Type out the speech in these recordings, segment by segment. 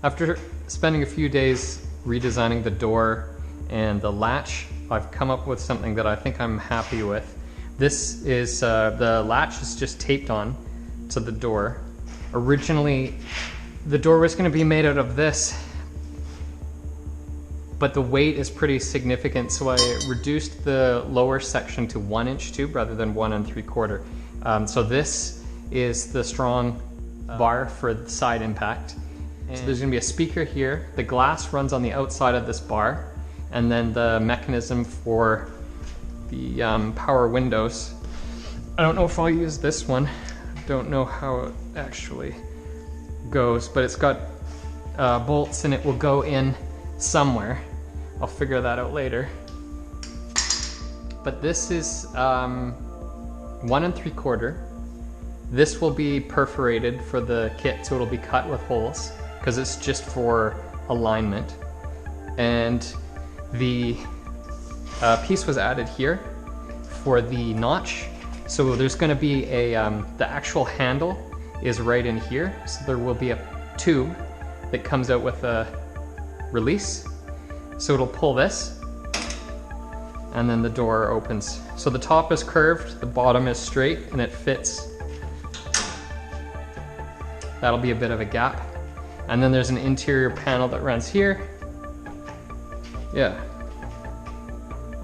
After spending a few days redesigning the door and the latch, I've come up with something that I think I'm happy with. This is, the latch is just taped on to the door. Originally, the door was going to be made out of this, but the weight is pretty significant, so I reduced the lower section to 1-inch tube rather than 1 3/4. So this is the strong bar for the side impact. So there's going to be a speaker here. The glass runs on the outside of this bar, and then the mechanism for the power windows. I don't know if I'll use this one. I don't know how it actually goes, but it's got bolts and it will go in somewhere. I'll figure that out later. But this is 1 3/4. This will be perforated for the kit, so it'll be cut with holes because it's just for alignment. And the piece was added here for the notch. So there's going to be a, the actual handle is right in here. So there will be a tube that comes out with a release. So it'll pull this, and then the door opens. So the top is curved, the bottom is straight, and it fits. That'll be a bit of a gap. And then there's an interior panel that runs here. Yeah,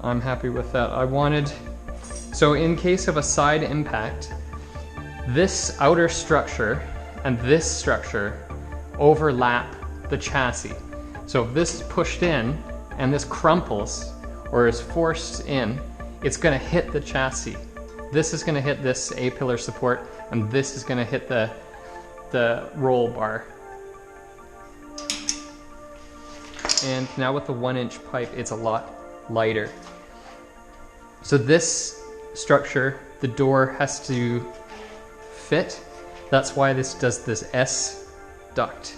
I'm happy with that. I wanted, so in case of a side impact, this outer structure and this structure overlap the chassis. So if this is pushed in and this crumples or is forced in, it's gonna hit the chassis. This is gonna hit this A-pillar support, and this is gonna hit the roll bar. And now with the 1-inch pipe, it's a lot lighter. So this structure, the door has to fit. That's why this does this S duct.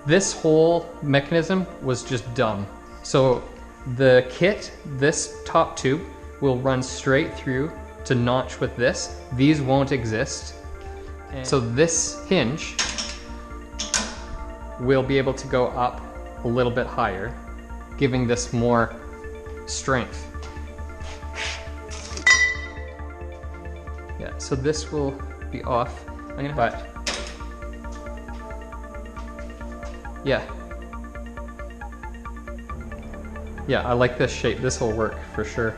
This whole mechanism was just dumb. So the kit, this top tube, will run straight through to notch with this. These won't exist. So this hinge will be able to go up a little bit higher, giving this more strength. Yeah, so this will be off. But yeah. Yeah, I like this shape. This will work for sure.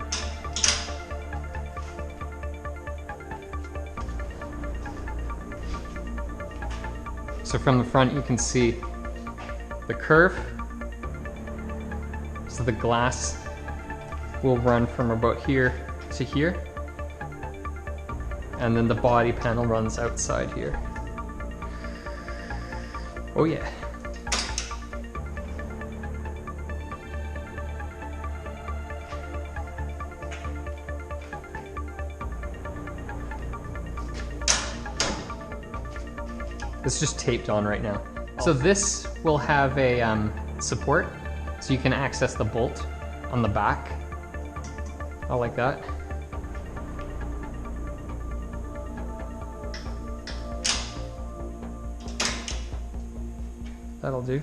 So from the front you can see the curve. So the glass will run from about here to here. And then the body panel runs outside here. Oh yeah. It's just taped on right now. So this will have a support, so you can access the bolt on the back. I like that. That'll do.